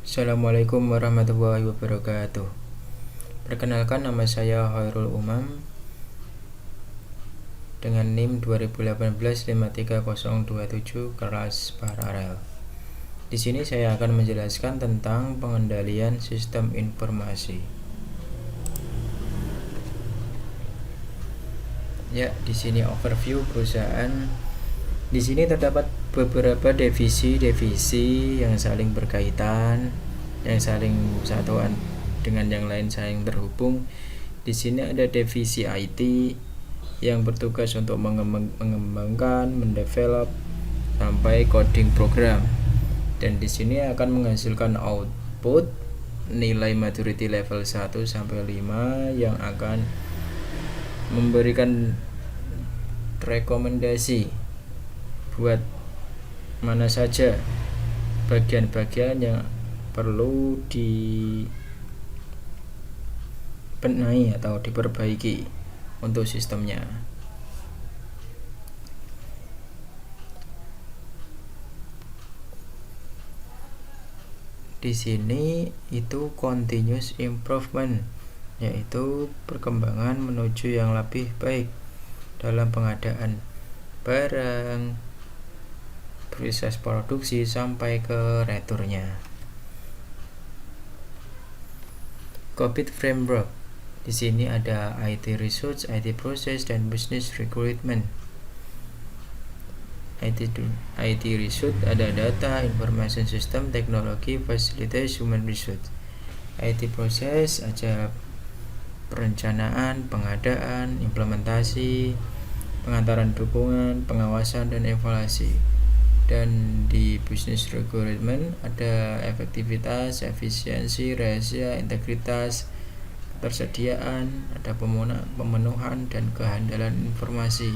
Assalamualaikum warahmatullahi wabarakatuh. Perkenalkan, nama saya Khairul Umam dengan NIM 2018-53027 kelas paralel. Di sini saya akan menjelaskan tentang pengendalian sistem informasi. Ya, di sini overview perusahaan. Di sini terdapat beberapa divisi yang saling berkaitan, yang saling satuan dengan yang lain saling terhubung. Di sini ada divisi IT yang bertugas untuk mengembangkan, mendevelop sampai coding program. Dan di sini akan menghasilkan output nilai maturity level 1 sampai 5 yang akan memberikan rekomendasi buat mana saja bagian-bagian yang perlu dibenahi atau diperbaiki untuk sistemnya. Di sini itu continuous improvement, yaitu perkembangan menuju yang lebih baik dalam pengadaan barang, proses produksi sampai ke returnya. COVID framework. Di sini ada IT research, IT process, dan business recruitment. IT research ada data, information system, teknologi, facilities, human resource. IT process ada perencanaan, pengadaan, implementasi, pengantaran dukungan, pengawasan, dan evaluasi. Dan di business recruitment ada efektivitas, efisiensi, rahasia, integritas, ketersediaan, ada pemenuhan, dan kehandalan informasi.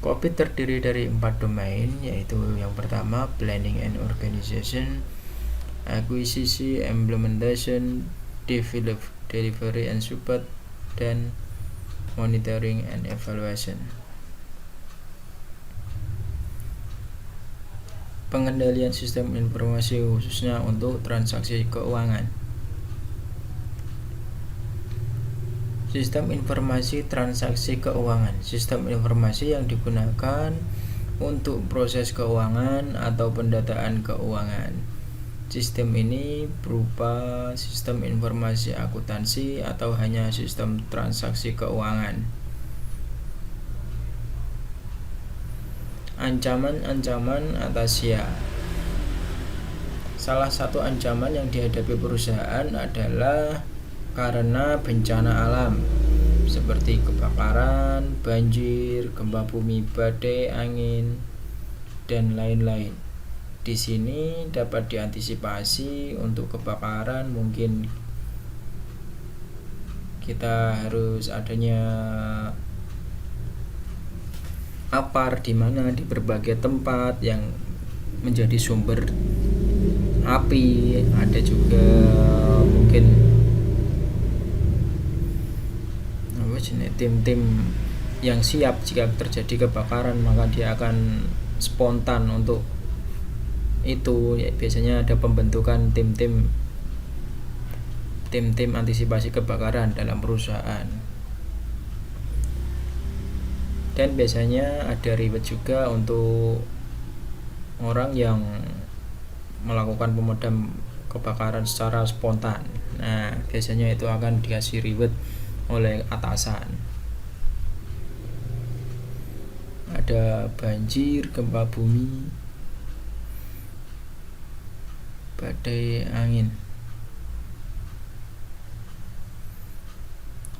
COVID terdiri dari 4 domain, yaitu yang pertama planning and organization, acquisition, implementation, delivery and support, dan monitoring and evaluation. Pengendalian sistem informasi khususnya untuk transaksi keuangan. Sistem informasi transaksi keuangan. Sistem informasi yang digunakan untuk proses keuangan atau pendataan keuangan. Sistem ini berupa sistem informasi akuntansi atau hanya sistem transaksi keuangan. Ancaman-ancaman atasia. Salah satu ancaman yang dihadapi perusahaan adalah karena bencana alam seperti kebakaran, banjir, gempa bumi, badai, angin, dan lain-lain. Di sini dapat diantisipasi untuk kebakaran, mungkin kita harus adanya APAR di mana di berbagai tempat yang menjadi sumber api. Ada juga mungkin tim-tim yang siap jika terjadi kebakaran, maka dia akan spontan untuk itu. Ya, biasanya ada pembentukan tim-tim antisipasi kebakaran dalam perusahaan. Dan biasanya ada reward juga untuk orang yang melakukan pemadam kebakaran secara spontan. Nah, biasanya itu akan dikasih reward oleh atasan. Ada banjir, gempa bumi, badai, angin.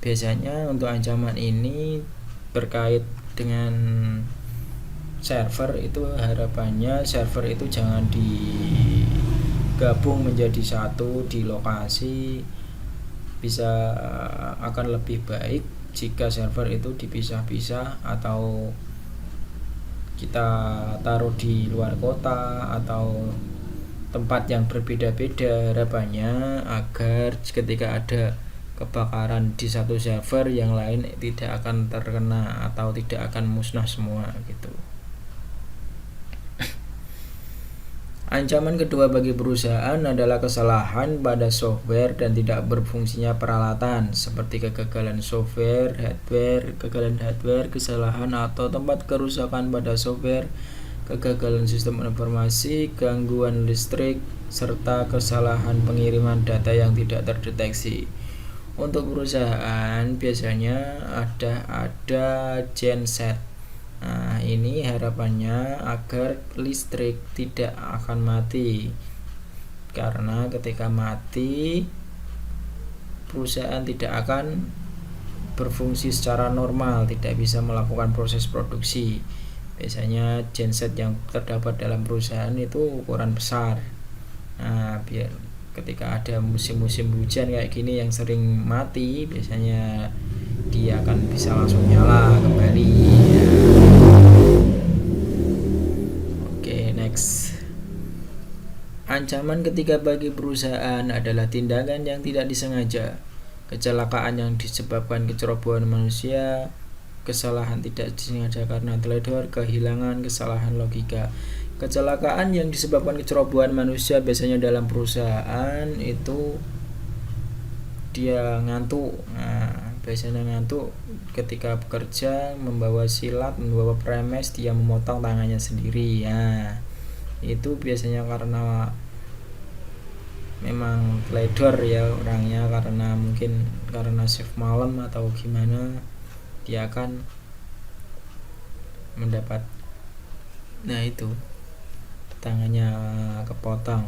Biasanya untuk ancaman ini berkait dengan server. Itu harapannya server itu jangan digabung menjadi satu di lokasi. Bisa akan lebih baik jika server itu dipisah-pisah atau kita taruh di luar kota atau tempat yang berbeda-beda, harapannya agar ketika ada kebakaran di satu server, yang lain tidak akan terkena atau tidak akan musnah semua gitu. Ancaman kedua bagi perusahaan adalah kesalahan pada software dan tidak berfungsinya peralatan, seperti kegagalan software, hardware, kesalahan atau tempat kerusakan pada software, kegagalan sistem informasi, gangguan listrik, serta kesalahan pengiriman data yang tidak terdeteksi. Untuk perusahaan biasanya ada genset. Nah, ini harapannya agar listrik tidak akan mati, karena ketika mati perusahaan tidak akan berfungsi secara normal, tidak bisa melakukan proses produksi. Biasanya genset yang terdapat dalam perusahaan itu ukuran besar. Nah, biar ketika ada musim-musim hujan kayak gini yang sering mati, biasanya dia akan bisa langsung nyala kembali. Oke, next. Ancaman ketiga bagi perusahaan adalah tindakan yang tidak disengaja, kecelakaan yang disebabkan kecerobohan manusia, kesalahan tidak disengaja karena teledor, kehilangan, kesalahan logika. Kecelakaan yang disebabkan kecerobohan manusia biasanya dalam perusahaan itu dia ngantuk. Nah, biasanya ngantuk ketika bekerja, membawa silat, membawa premes, dia memotong tangannya sendiri. Nah, itu biasanya karena memang teledor ya orangnya, karena mungkin karena shift malam atau gimana, dia akan mendapat, nah itu tangannya kepotong.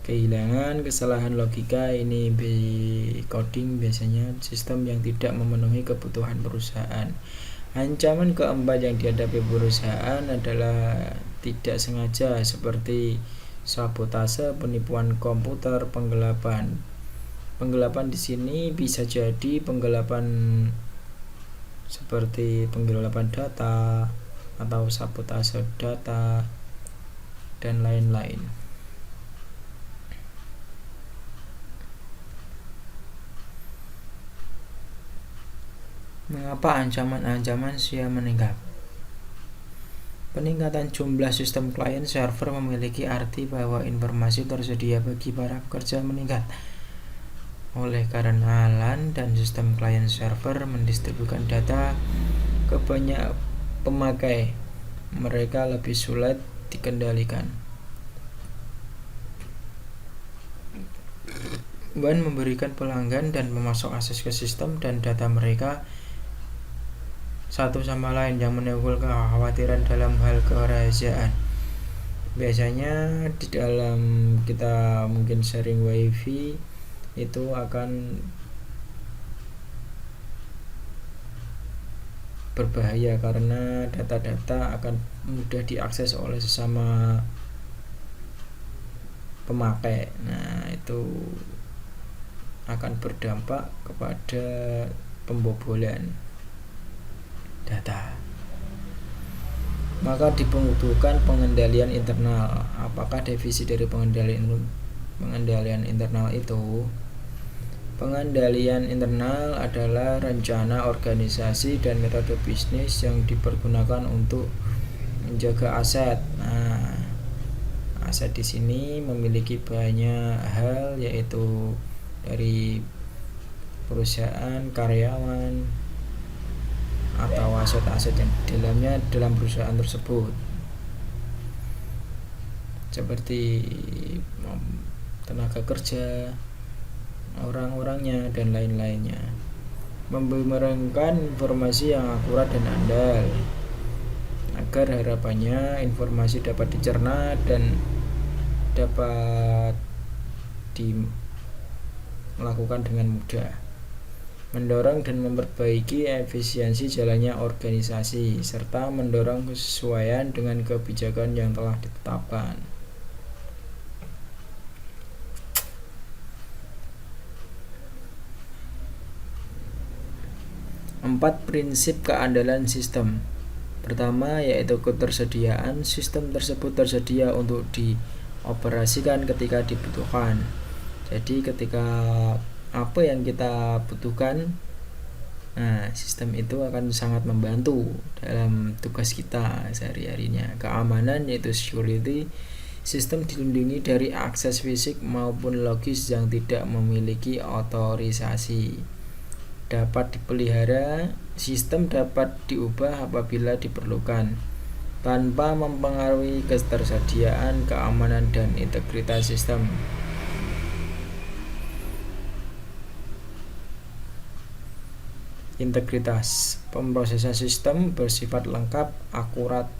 Kehilangan, kesalahan logika, ini coding biasanya sistem yang tidak memenuhi kebutuhan perusahaan. Ancaman keempat yang dihadapi perusahaan adalah tidak sengaja, seperti sabotase, penipuan komputer, penggelapan. Penggelapan di sini bisa jadi penggelapan seperti penggelapan data atau sabotase data dan lain-lain. Mengapa ancaman-ancaman SIA meningkat? Peningkatan jumlah sistem klien server memiliki arti bahwa informasi tersedia bagi para pekerja meningkat. Oleh karena LAN dan sistem klien server mendistribusikan data ke banyak pemakai, mereka lebih sulit dikendalikan. WAN memberikan pelanggan dan pemasok akses ke sistem dan data mereka satu sama lain yang menimbulkan kekhawatiran dalam hal kerahasiaan. Biasanya di dalam kita mungkin sharing wifi itu akan berbahaya karena data-data akan mudah diakses oleh sesama pemakai. Nah, itu akan berdampak kepada pembobolan data. Maka dibutuhkan pengendalian internal. Apakah definisi dari pengendalian internal itu? Pengendalian internal adalah rencana organisasi dan metode bisnis yang dipergunakan untuk menjaga aset. Nah, aset di sini memiliki banyak hal, yaitu dari perusahaan, karyawan, atau aset-aset yang dalamnya dalam perusahaan tersebut, seperti tenaga kerja, orang-orangnya, dan lain-lainnya. Memberikan informasi yang akurat dan andal agar harapannya informasi dapat dicerna dan dapat dilakukan dengan mudah. Mendorong dan memperbaiki efisiensi jalannya organisasi, serta mendorong kesesuaian dengan kebijakan yang telah ditetapkan. 4 prinsip keandalan sistem. Pertama, yaitu ketersediaan. Sistem tersebut tersedia untuk dioperasikan ketika dibutuhkan. Jadi ketika apa yang kita butuhkan Nah, sistem itu akan sangat membantu dalam tugas kita sehari-harinya. Keamanan yaitu security, sistem dilindungi dari akses fisik maupun logis yang tidak memiliki otorisasi. Dapat dipelihara, sistem dapat diubah apabila diperlukan, tanpa mempengaruhi ketersediaan, keamanan, dan integritas sistem. Integritas pemrosesan sistem bersifat lengkap, akurat,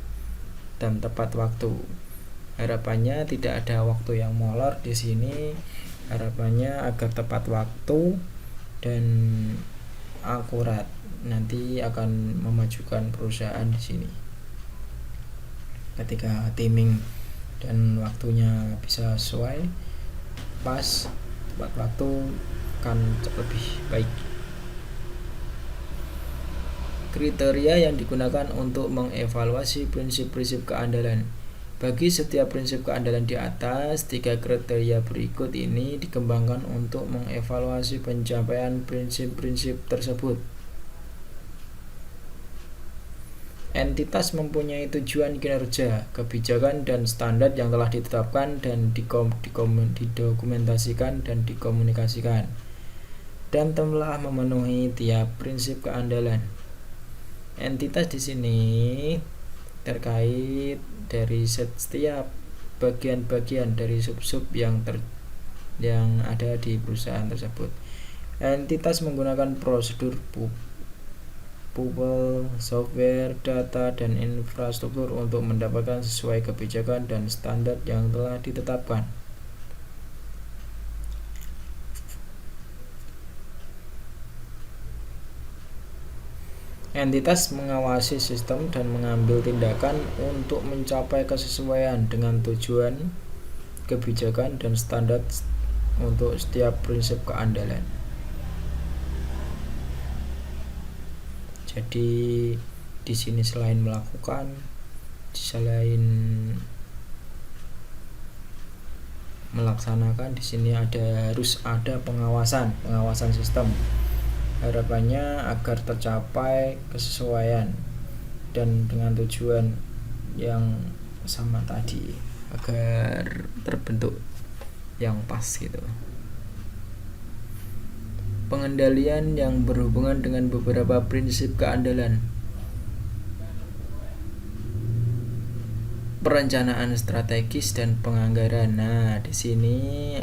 dan tepat waktu. Harapannya tidak ada waktu yang molor di sini. Harapannya agar tepat waktu dan akurat, nanti akan memajukan perusahaan di sini. Ketika timing dan waktunya bisa sesuai, pas, tepat waktu, akan lebih baik. Kriteria yang digunakan untuk mengevaluasi prinsip-prinsip keandalan. Bagi setiap prinsip keandalan di atas, 3 kriteria berikut ini dikembangkan untuk mengevaluasi pencapaian prinsip-prinsip tersebut. Entitas mempunyai tujuan kinerja, kebijakan, dan standar yang telah ditetapkan dan didokumentasikan dan dikomunikasikan, dan telah memenuhi tiap prinsip keandalan. Entitas di sini terkait dari setiap bagian-bagian dari sub-sub yang ada di perusahaan tersebut. Entitas menggunakan prosedur, people, software, data, dan infrastruktur untuk mendapatkan sesuai kebijakan dan standar yang telah ditetapkan. Entitas mengawasi sistem dan mengambil tindakan untuk mencapai kesesuaian dengan tujuan, kebijakan, dan standar untuk setiap prinsip keandalan. Jadi di sini selain melakukan, selain melaksanakan, di sini harus ada pengawasan sistem. Harapannya agar tercapai kesesuaian dan dengan tujuan yang sama tadi, agar terbentuk yang pas gitu. Pengendalian yang berhubungan dengan beberapa prinsip keandalan. Perencanaan strategis dan penganggaran. Nah, di sini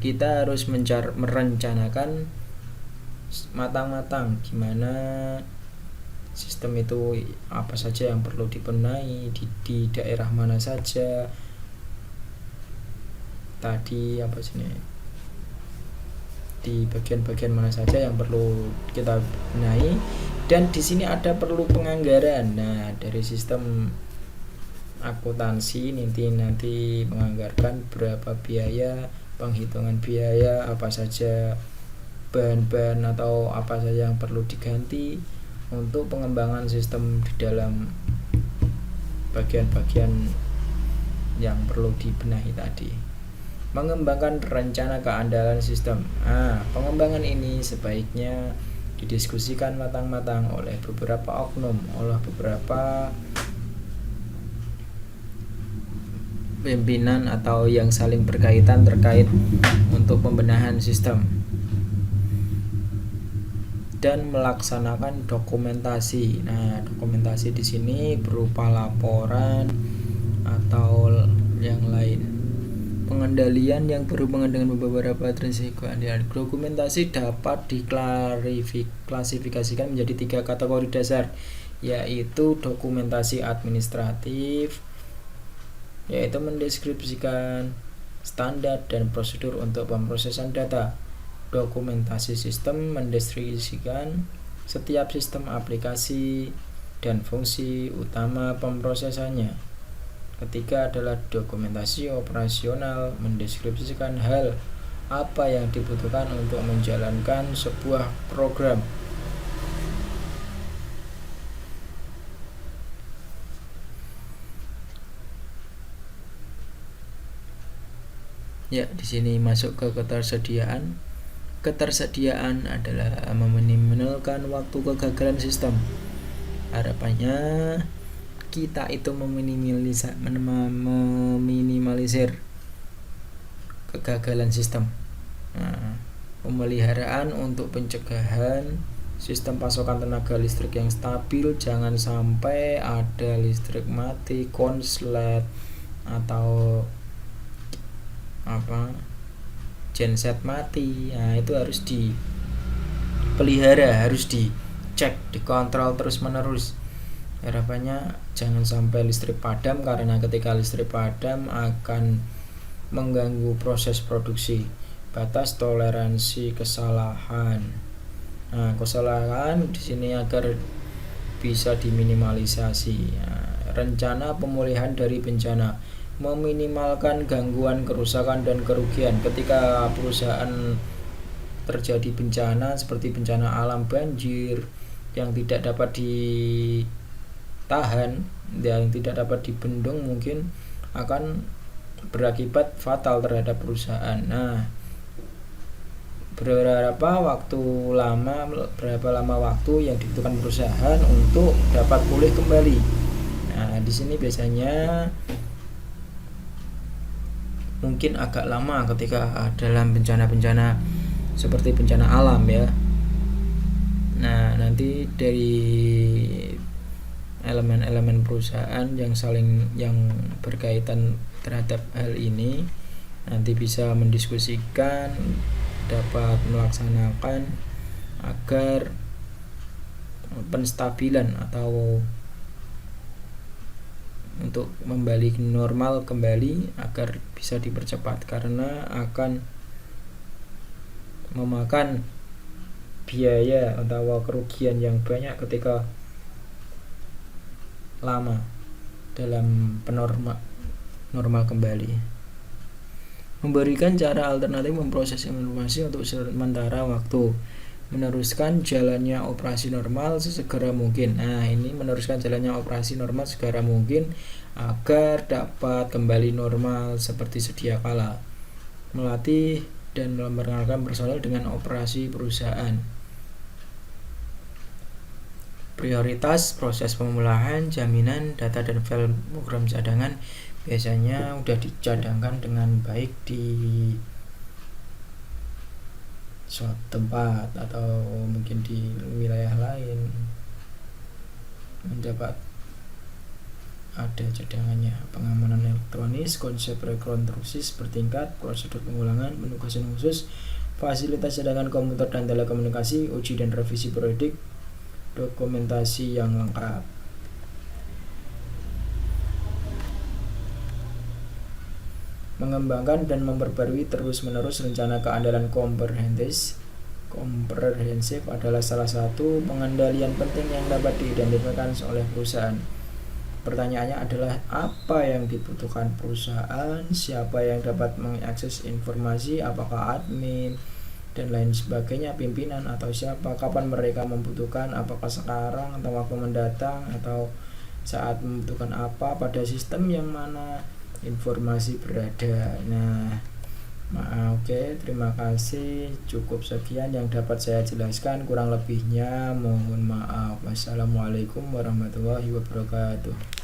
kita harus merencanakan matang-matang gimana sistem itu, apa saja yang perlu dibenahi di daerah mana saja, tadi apa sih, di bagian-bagian mana saja yang perlu kita benahi, dan di sini ada perlu penganggaran. Nah, dari sistem akuntansi nanti menganggarkan berapa biaya, penghitungan biaya, apa saja bahan-bahan atau apa saja yang perlu diganti untuk pengembangan sistem di dalam bagian-bagian yang perlu dibenahi tadi. Mengembangkan rencana keandalan sistem. Pengembangan ini sebaiknya didiskusikan matang-matang oleh beberapa oknum, oleh beberapa pimpinan atau yang saling berkaitan terkait untuk pembenahan sistem, dan melaksanakan dokumentasi. Nah, dokumentasi di sini berupa laporan atau yang lain. Pengendalian yang berhubungan dengan beberapa prinsip keandalan. Dokumentasi dapat diklasifikasikan menjadi 3 kategori dasar, yaitu dokumentasi administratif, yaitu mendeskripsikan standar dan prosedur untuk pemrosesan data. Dokumentasi sistem mendeskripsikan setiap sistem, aplikasi, dan fungsi utama pemrosesannya. Ketiga adalah dokumentasi operasional, mendeskripsikan hal apa yang dibutuhkan untuk menjalankan sebuah program. Ya, di sini masuk ke ketersediaan, ketersediaan adalah meminimalkan waktu kegagalan sistem. Harapannya kita itu meminimalisir kegagalan sistem. Pemeliharaan untuk pencegahan sistem pasokan tenaga listrik yang stabil, jangan sampai ada listrik mati, konslet atau genset mati. Nah, itu harus dipelihara, harus dicek, dikontrol terus menerus. Harapannya jangan sampai listrik padam, karena ketika listrik padam akan mengganggu proses produksi. Batas toleransi kesalahan. Nah, kesalahan di sini agar bisa diminimalisasi. Rencana pemulihan dari bencana, meminimalkan gangguan, kerusakan, dan kerugian ketika perusahaan terjadi bencana seperti bencana alam, banjir yang tidak dapat ditahan, yang tidak dapat dibendung, mungkin akan berakibat fatal terhadap perusahaan. Nah, berapa lama waktu yang dibutuhkan perusahaan untuk dapat pulih kembali. Nah, di sini biasanya mungkin agak lama ketika dalam bencana-bencana seperti bencana alam ya. Nah, nanti dari elemen-elemen perusahaan yang berkaitan terhadap hal ini nanti bisa mendiskusikan, dapat melaksanakan agar penstabilan atau untuk kembali normal kembali agar bisa dipercepat, karena akan memakan biaya atau kerugian yang banyak ketika lama dalam normal kembali. Memberikan cara alternatif memproses informasi untuk sementara waktu, meneruskan jalannya operasi normal sesegera mungkin. Nah, ini meneruskan jalannya operasi normal segera mungkin agar dapat kembali normal seperti sedia kala. Melatih dan memperkenalkan personel dengan operasi perusahaan. Prioritas proses pemulahan, jaminan data dan file program cadangan biasanya udah dicadangkan dengan baik di suatu tempat atau mungkin di wilayah lain, mendapat ada cadangannya. Pengamanan elektronis, konsep rekonstruksi bertingkat, prosedur pengulangan, penugasan khusus, fasilitas cadangan komputer dan telekomunikasi, uji dan revisi periodik, dokumentasi yang lengkap. Mengembangkan dan memperbarui terus-menerus rencana keandalan komprehensif adalah salah satu pengendalian penting yang dapat diidentifikasi oleh perusahaan. Pertanyaannya adalah apa yang dibutuhkan perusahaan, siapa yang dapat mengakses informasi, apakah admin dan lain sebagainya, pimpinan atau siapa, kapan mereka membutuhkan, apakah sekarang atau waktu mendatang, atau saat membutuhkan apa, pada sistem yang mana informasi berada. Nah, oke, terima kasih. Cukup sekian yang dapat saya jelaskan, kurang lebihnya mohon maaf. Wassalamualaikum warahmatullahi wabarakatuh.